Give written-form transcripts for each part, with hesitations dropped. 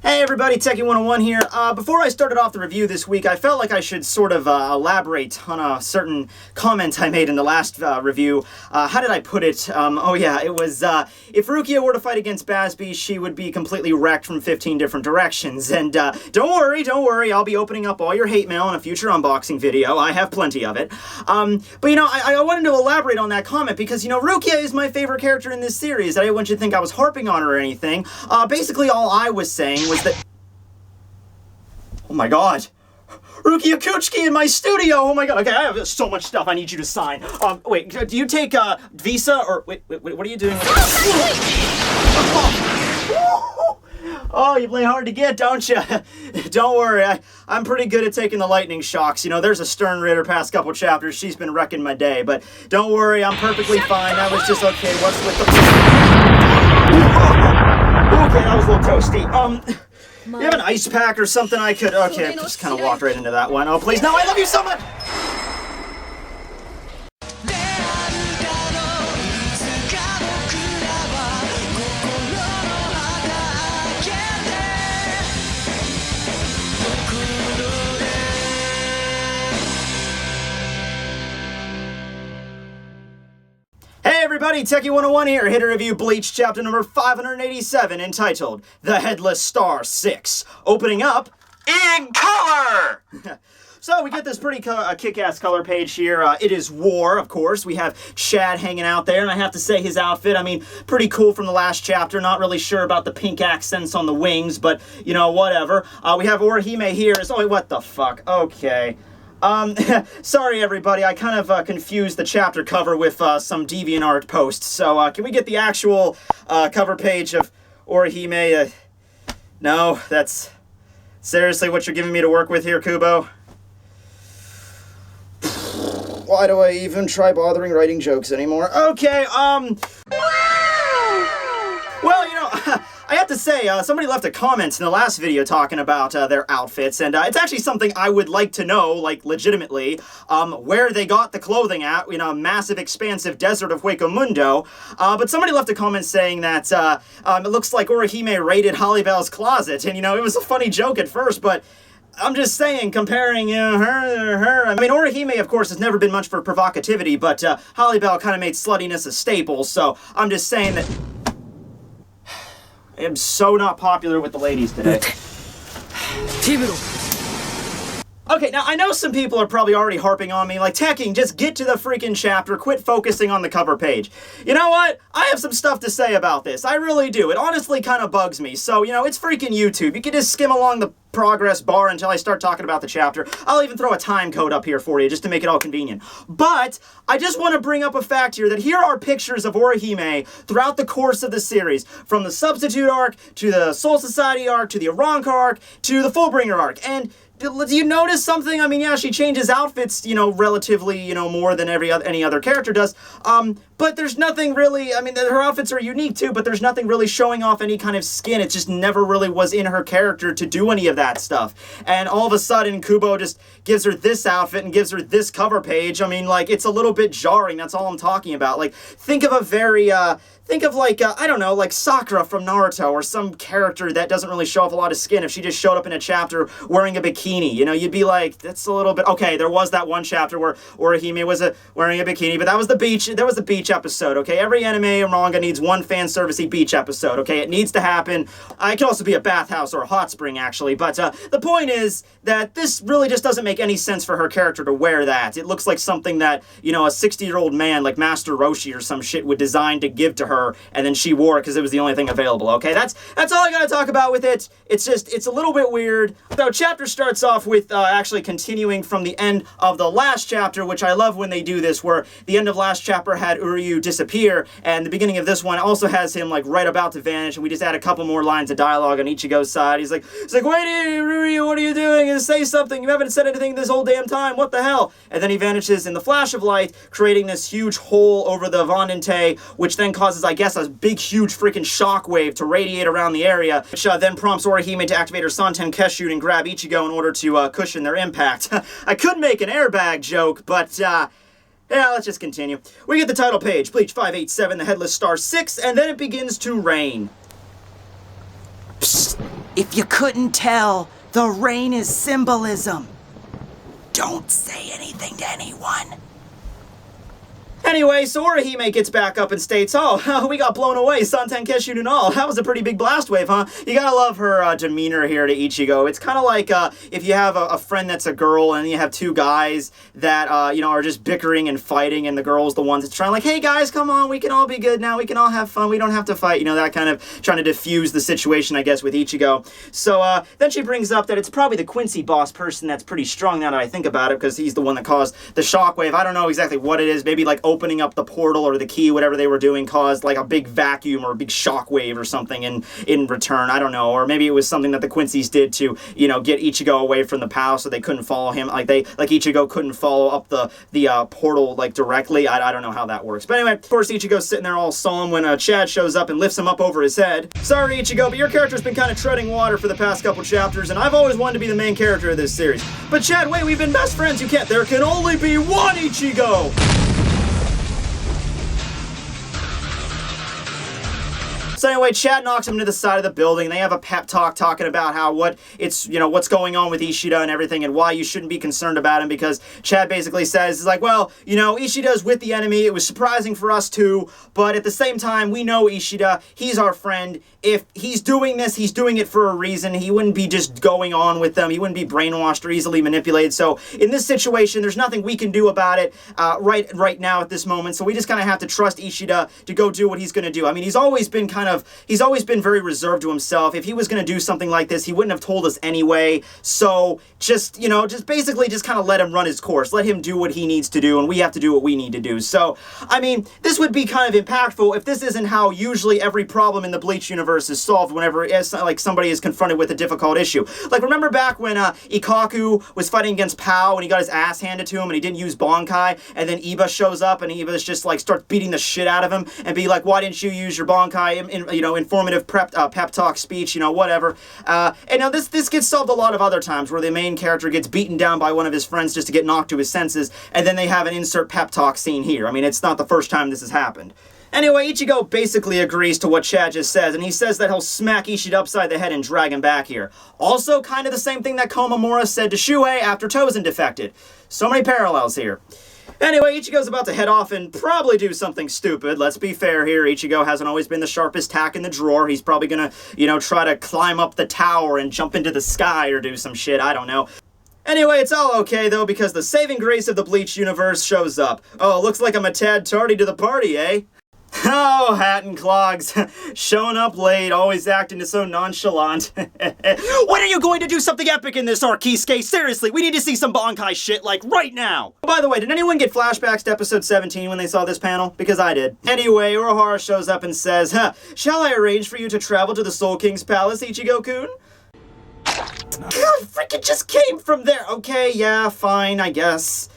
Hey everybody, Tekking101 here. Before I started off the review this week, I felt like I should sort of elaborate on a certain comment I made in the last review. How did I put it? It was, if Rukia were to fight against Basby, she would be completely wrecked from 15 different directions. And don't worry, I'll be opening up all your hate mail in a future unboxing video. I have plenty of it. But you know, I wanted to elaborate on that comment because, you know, Rukia is my favorite character in this series. I didn't want you to think I was harping on her or anything. Basically, all I was saying was that... Oh my god! Rukia Kuchiki in my studio! Oh my god, okay, I have so much stuff I need you to sign. Wait, do you take, Visa, or... Wait, what are you doing with Oh, you play hard to get, don't you? Don't worry, I'm pretty good at taking the lightning shocks. You know, there's a Stern Ritter past couple chapters, she's been wrecking my day, but don't worry, I'm perfectly fine. That was just okay. What's with the... Okay, that was a little toasty. You have an ice pack or something I could... Okay, I just kind of walked right into that one. Oh, please, no, I love you so much! Hey everybody, Tekking101 here, here to review Bleach chapter number 587, entitled The Headless Star 6, opening up in color! So we get this pretty kick-ass color page here. It is war, of course. We have Chad hanging out there, and I have to say his outfit, I mean, pretty cool from the last chapter. Not really sure about the pink accents on the wings, but, you know, whatever. We have Urahime here. Oh, what the fuck? Okay. Sorry everybody, I kind of confused the chapter cover with some DeviantArt posts, so can we get the actual cover page of Urahime? No, that's seriously what you're giving me to work with here, Kubo? Why do I even try bothering writing jokes anymore? Okay, well, you know, I have to say, somebody left a comment in the last video talking about their outfits, and it's actually something I would like to know, like, legitimately, where they got the clothing at, in a massive, expansive desert of Hueco Mundo, but somebody left a comment saying that, it looks like Urahime raided Hollybal's closet, and, you know, it was a funny joke at first, but... I'm just saying, comparing her, I mean, Urahime, of course, has never been much for provocativity, but Hollybell kind of made sluttiness a staple, so I'm just saying that... I am so not popular with the ladies today. Okay, now I know some people are probably already harping on me, like, Tekking, just get to the freaking chapter, quit focusing on the cover page. You know what? I have some stuff to say about this. I really do. It honestly kind of bugs me. So, you know, it's freaking YouTube. You can just skim along the progress bar until I start talking about the chapter. I'll even throw a time code up here for you, just to make it all convenient. But, I just want to bring up a fact here, that here are pictures of Urahime throughout the course of the series. From the Substitute arc, to the Soul Society arc, to the Arrancar arc, to the Fullbringer arc. And... do you notice something? I mean, yeah, she changes outfits, you know, relatively, you know, more than any other character does. But there's nothing really, I mean, her outfits are unique too, but there's nothing really showing off any kind of skin. It just never really was in her character to do any of that stuff. And all of a sudden, Kubo just gives her this outfit and gives her this cover page. I mean, like, it's a little bit jarring. That's all I'm talking about. Like, think of a very, think of, like, I don't know, like Sakura from Naruto, or some character that doesn't really show off a lot of skin. If she just showed up in a chapter wearing a bikini, you know, you'd be like, that's a little bit... Okay, there was that one chapter where Urahime was wearing a bikini, but that was the beach episode, okay? Every anime or manga needs one fan-servicey beach episode, okay? It needs to happen. It could also be a bathhouse or a hot spring, actually, but the point is that this really just doesn't make any sense for her character to wear that. It looks like something that, you know, a 60-year-old man like Master Roshi or some shit would design to give to her, and then she wore it because it was the only thing available, okay? That's all I gotta talk about with it. It's just, it's a little bit weird. So chapter starts off with actually continuing from the end of the last chapter, which I love when they do this, where the end of last chapter had Uryu disappear, and the beginning of this one also has him, like, right about to vanish, and we just add a couple more lines of dialogue on Ichigo's side. He's like, wait, Uryu, what are you doing? Say something. You haven't said anything this whole damn time. What the hell? And then he vanishes in the flash of light, creating this huge hole over the Vandente, which then causes, I guess, a big, huge freaking shockwave to radiate around the area, which then prompts Urahime to activate her Santen Keshu and grab Ichigo in order to cushion their impact. I could make an airbag joke, but, yeah, let's just continue. We get the title page, Bleach 587, The Headless Star 6, and then it begins to rain. Psst. If you couldn't tell, the rain is symbolism. Don't say anything to anyone. Anyway, so Urahime gets back up and states, oh, we got blown away, Santen Keshu Nunal. That was a pretty big blast wave, huh? You gotta love her demeanor here to Ichigo. It's kind of like if you have a friend that's a girl and you have two guys that, you know, are just bickering and fighting, and the girl's the ones that's trying like, hey guys, come on, we can all be good now, we can all have fun, we don't have to fight, you know, that kind of trying to diffuse the situation, I guess, with Ichigo. So then she brings up that it's probably the Quincy boss person that's pretty strong now that I think about it, because he's the one that caused the shockwave. I don't know exactly what it is, maybe like opening up the portal or the key, whatever they were doing, caused like a big vacuum or a big shockwave or something in return. I don't know. Or maybe it was something that the Quincy's did to, you know, get Ichigo away from the palace so they couldn't follow him. Like Ichigo couldn't follow up the portal like directly. I don't know how that works. But anyway, of course, Ichigo's sitting there all solemn when Chad shows up and lifts him up over his head. Sorry, Ichigo, but your character's been kind of treading water for the past couple chapters, and I've always wanted to be the main character of this series. But Chad, wait, we've been best friends. You can't. There can only be one Ichigo! So anyway, Chad knocks him to the side of the building. They have a pep talk talking about how what's going on with Ishida and everything, and why you shouldn't be concerned about him, because Chad basically says, like, well, you know, Ishida's with the enemy. It was surprising for us too, but at the same time, we know Ishida. He's our friend. If he's doing this, he's doing it for a reason. He wouldn't be just going on with them. He wouldn't be brainwashed or easily manipulated. So in this situation, there's nothing we can do about it right now at this moment. So we just kind of have to trust Ishida to go do what he's going to do. I mean, he's always been very reserved to himself. If he was going to do something like this, he wouldn't have told us anyway. So just basically kind of let him run his course. Let him do what he needs to do, and we have to do what we need to do. So, I mean, this would be kind of impactful if this isn't how usually every problem in the Bleach universe is solved whenever somebody is confronted with a difficult issue. Like, remember back when Ikaku was fighting against Pao and he got his ass handed to him and he didn't use Bankai, and then Iba shows up and Iba's just like starts beating the shit out of him and be like, why didn't you use your Bankai in informative pep talk speech, you know, whatever. And now this gets solved a lot of other times where the main character gets beaten down by one of his friends just to get knocked to his senses, and then they have an insert pep talk scene here. I mean, it's not the first time this has happened. Anyway, Ichigo basically agrees to what Chad just says, and he says that he'll smack Ishida upside the head and drag him back here. Also, kind of the same thing that Komamura said to Shuhei after Tozen defected. So many parallels here. Anyway, Ichigo's about to head off and probably do something stupid. Let's be fair here. Ichigo hasn't always been the sharpest tack in the drawer. He's probably gonna, you know, try to climb up the tower and jump into the sky or do some shit. I don't know. Anyway, it's all okay, though, because the saving grace of the Bleach universe shows up. Oh, looks like I'm a tad tardy to the party, eh? Oh, hat and clogs. Showing up late, always acting so nonchalant. When are you going to do something epic in this arc, Kisuke? Seriously, we need to see some Bankai shit, like, right now! By the way, did anyone get flashbacks to episode 17 when they saw this panel? Because I did. Anyway, Urahara shows up and says, shall I arrange for you to travel to the Soul King's palace, Ichigo-kun? God, frickin' just came from there! Okay, yeah, fine, I guess.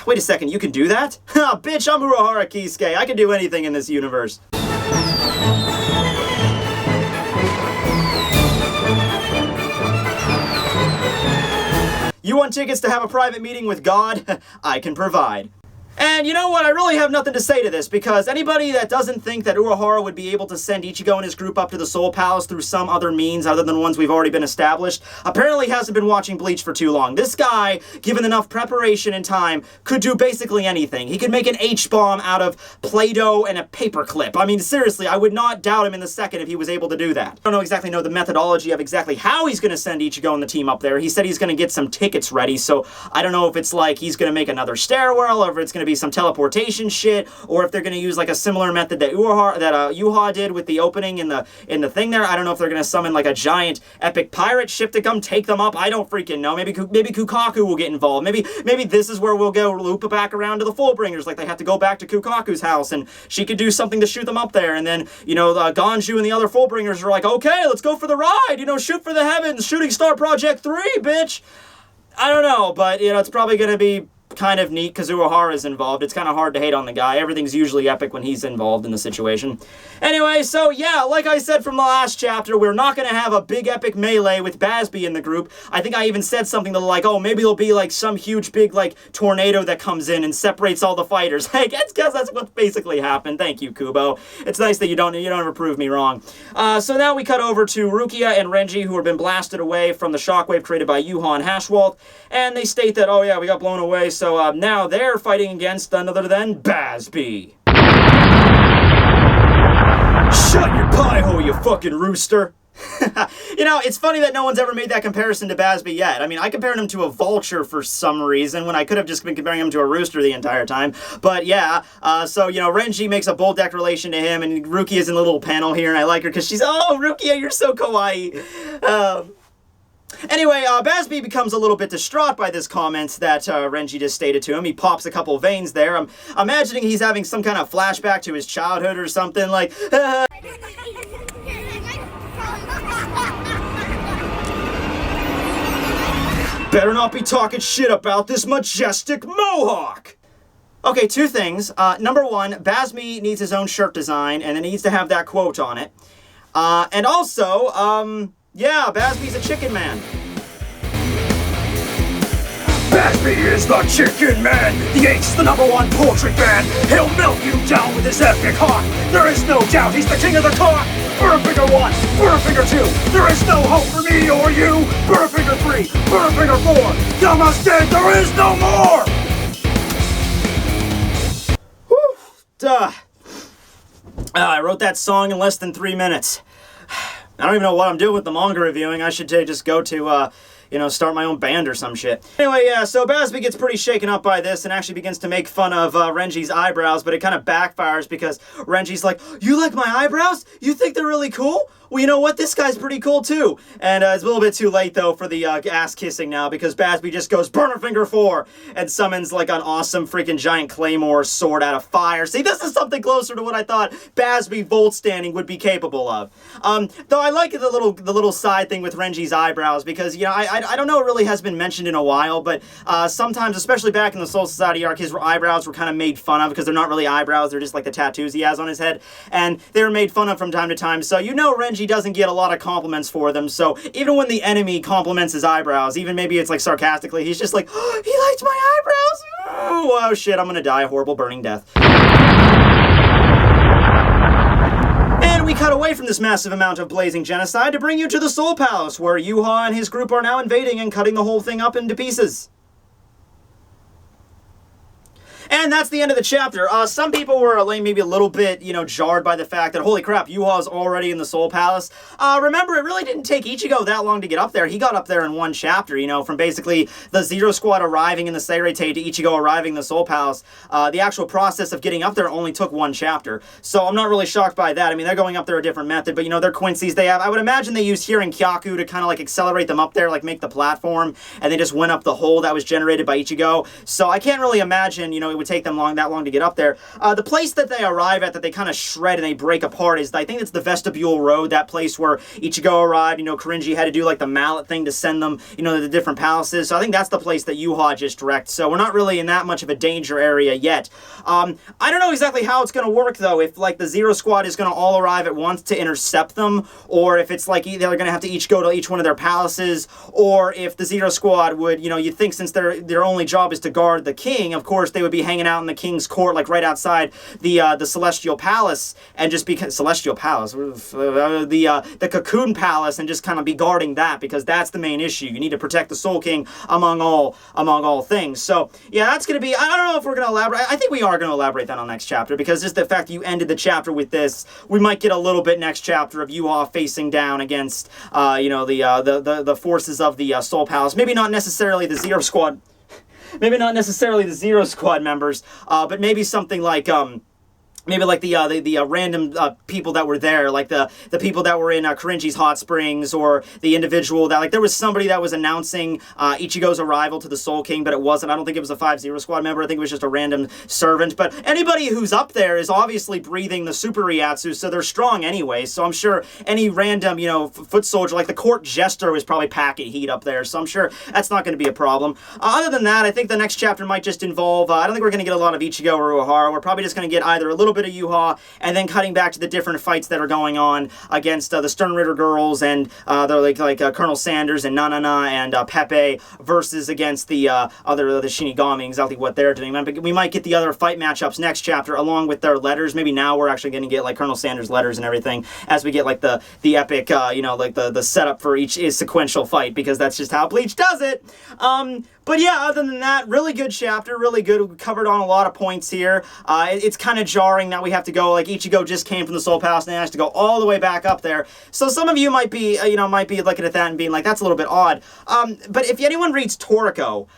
Wait a second, you can do that? Ha, bitch, I'm Urahara Kisuke. I can do anything in this universe. You want tickets to have a private meeting with God? I can provide. And you know what, I really have nothing to say to this, because anybody that doesn't think that Urahara would be able to send Ichigo and his group up to the Soul Palace through some other means other than ones we've already been established, apparently hasn't been watching Bleach for too long. This guy, given enough preparation and time, could do basically anything. He could make an H-bomb out of Play-Doh and a paperclip. I mean, seriously, I would not doubt him in the second if he was able to do that. I don't exactly know the methodology of exactly how he's going to send Ichigo and the team up there. He said he's going to get some tickets ready, so I don't know if it's like he's going to make another stairwell, or if it's going to be some teleportation shit, or if they're going to use like a similar method that Yuha did with the opening in the thing there. I don't know if they're going to summon like a giant epic pirate ship to come take them up. I don't freaking know. Maybe Kukaku will get involved. Maybe this is where we'll go loop back around to the Fullbringers, like they have to go back to Kukaku's house and she could do something to shoot them up there, and then, you know, Ganju and the other Fullbringers are like, okay, let's go for the ride, you know, shoot for the heavens, Shooting Star Project 3, bitch. I don't know, but, you know, it's probably going to be kind of neat because Urahara is involved. It's kind of hard to hate on the guy. Everything's usually epic when he's involved in the situation. Anyway, so yeah, like I said from the last chapter, we're not going to have a big epic melee with Bazby in the group. I think I even said something to like, oh, maybe there'll be like some huge big like tornado that comes in and separates all the fighters. I guess that's what basically happened. Thank you, Kubo. It's nice that you don't ever prove me wrong. So now we cut over to Rukia and Renji, who have been blasted away from the shockwave created by Yuha and Hashwalt, and they state that, oh yeah, we got blown away, so now they're fighting against none other than Bazby. Shut your pie hole, you fucking rooster! You know, it's funny that no one's ever made that comparison to Bazby yet. I mean, I compared him to a vulture for some reason when I could have just been comparing him to a rooster the entire time. But yeah, so, you know, Renji makes a bold declaration to him, and Rukia is in the little panel here, and I like her because she's, oh, Rukia, you're so kawaii. Anyway, Bazby becomes a little bit distraught by this comment that Renji just stated to him. He pops a couple veins there. I'm imagining he's having some kind of flashback to his childhood or something, like, better not be talking shit about this majestic mohawk! Okay, two things. Number one, Bazby needs his own shirt design, and it needs to have that quote on it. And also, yeah, Bazby's a chicken man. Bazby is the chicken man! The Eight's the #1 poultry fan! He'll melt you down with his epic hawk! There is no doubt he's the king of the talk! Butterfinger 1, Butterfinger 2, there is no hope for me or you! Butterfinger 3, Butterfinger 4, Namaste, there is no more! Whew, duh. I wrote that song in less than 3 minutes. I don't even know what I'm doing with the manga reviewing. I should just go to, you know, start my own band or some shit. Anyway, yeah, so Bazby gets pretty shaken up by this and actually begins to make fun of Renji's eyebrows, but it kind of backfires because Renji's like, you like my eyebrows? You think they're really cool? Well, you know what? This guy's pretty cool, too. And it's a little bit too late, though, for the ass-kissing now, because Bazby just goes, Burnerfinger 4, and summons, like, an awesome freaking giant claymore sword out of fire. See, this is something closer to what I thought Bazby Volt-standing would be capable of. Though I like the little side thing with Renji's eyebrows, because, you know, I don't know, it really has been mentioned in a while, but sometimes, especially back in the Soul Society arc, his eyebrows were kind of made fun of, because they're not really eyebrows, they're just like the tattoos he has on his head, and they were made fun of from time to time, so you know Renji doesn't get a lot of compliments for them, so even when the enemy compliments his eyebrows, even maybe it's like sarcastically, he's just like, oh, he liked my eyebrows! Oh shit, I'm gonna die a horrible burning death. And we cut away from this massive amount of blazing genocide to bring you to the Soul Palace, where Yuha and his group are now invading and cutting the whole thing up into pieces. And that's the end of the chapter. Some people were maybe a little bit, you know, jarred by the fact that, holy crap, Yuha's already in the Soul Palace. Remember, it really didn't take Ichigo that long to get up there. He got up there in one chapter, you know, from basically the Zero Squad arriving in the Seirei to Ichigo arriving in the Soul Palace. The actual process of getting up there only took one chapter. So I'm not really shocked by that. I mean, they're going up there a different method, but, you know, they're Quincy's. They have, I would imagine they used Hirin Kyaku to kind of, like, accelerate them up there, like, make the platform, and they just went up the hole that was generated by Ichigo. So I can't really imagine, you know, it would take them that long to get up there. The place that they arrive at, that they kind of shred and they break apart, is, I think it's the Vestibule Road, that place where Ichigo arrived. You know, Korinji had to do like the mallet thing to send them, you know, to the different palaces. So I think that's the place that Yuha just wrecked. So we're not really in that much of a danger area yet. I don't know exactly how it's going to work, though, if like the Zero Squad is going to all arrive at once to intercept them, or if it's like they're going to have to each go to each one of their palaces, or if the Zero Squad would, you know, you'd think since their only job is to guard the king, of course they would be hanging out in the king's court, like right outside the Celestial Palace, and just be Celestial Palace, the Cocoon Palace, and just kind of be guarding that, because that's the main issue. You need to protect the Soul King among all things. So yeah, that's gonna be. I don't know if we're gonna elaborate. I think we are gonna elaborate that on next chapter, because just the fact that you ended the chapter with this, we might get a little bit next chapter of Yuha facing down against you know, the forces of the Soul Palace. Maybe not necessarily the Zero Squad. Maybe not necessarily the Zero Squad members, but maybe something like, maybe like the random people that were there, like the people that were in Korinji's Hot Springs, or the individual that, like, there was somebody that was announcing Ichigo's arrival to the Soul King, but it wasn't. I don't think it was a 5-0 squad member. I think it was just a random servant. But anybody who's up there is obviously breathing the super Ryatsu, so they're strong anyway. So I'm sure any random, you know, foot soldier, like the court jester, was probably packing heat up there. So I'm sure that's not going to be a problem. Other than that, I think the next chapter might just involve, I don't think we're going to get a lot of Ichigo or Urahara. We're probably just going to get either a little bit of Yuha, and then cutting back to the different fights that are going on against the Stern Ritter girls, and they're Colonel Sanders and Nanana and Pepe, versus against the Shinigami, exactly what they're doing. We might get the other fight matchups next chapter along with their letters. Maybe now we're actually going to get like Colonel Sanders' letters and everything as we get like the epic, like the setup for each sequential fight, because that's just how Bleach does it. But yeah, other than that, really good chapter, really good. We covered on a lot of points here. It's kind of jarring that we have to go, like, Ichigo just came from the Soul Palace and he has to go all the way back up there. So some of you might be looking at that and being like, that's a little bit odd. But if anyone reads Toriko,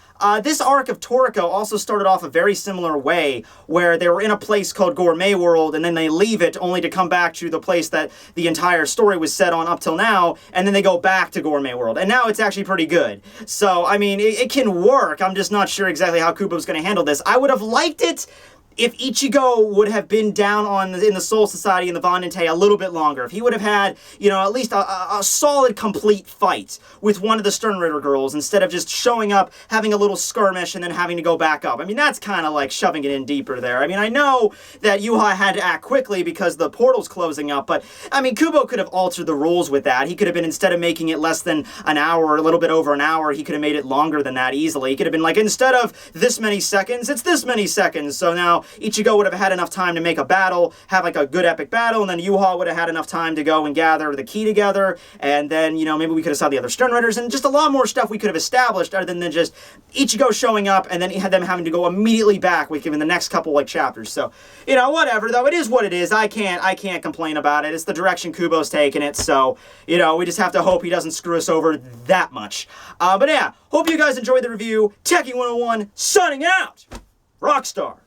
this arc of Toriko also started off a very similar way, where they were in a place called Gourmet World, and then they leave it only to come back to the place that the entire story was set on up till now, and then they go back to Gourmet World, and now it's actually pretty good. So, I mean, it can work. I'm just not sure exactly how Kubo's going to handle this. I would have liked it if Ichigo would have been down in the Soul Society and the Vandente a little bit longer. If he would have had, at least a solid, complete fight with one of the Stern Ritter girls, instead of just showing up, having a little skirmish, and then having to go back up. I mean, that's kind of like shoving it in deeper there. I mean, I know that Yuha had to act quickly because the portal's closing up, but, I mean, Kubo could have altered the rules with that. He could have been, instead of making it less than an hour, or a little bit over an hour, he could have made it longer than that easily. He could have been like, instead of this many seconds, it's this many seconds. So now Ichigo would have had enough time to make a battle, have like a good epic battle, and then Yuha would have had enough time to go and gather the key together, and then, maybe we could have saw the other Stern Ritters, and just a lot more stuff we could have established other than just Ichigo showing up, and then he had them having to go immediately back within the next couple, like, chapters. So, whatever, though, it is what it is. I can't complain about it. It's the direction Kubo's taking it, so, we just have to hope he doesn't screw us over that much. But yeah, hope you guys enjoyed the review. Tekking101 signing out! Rockstar!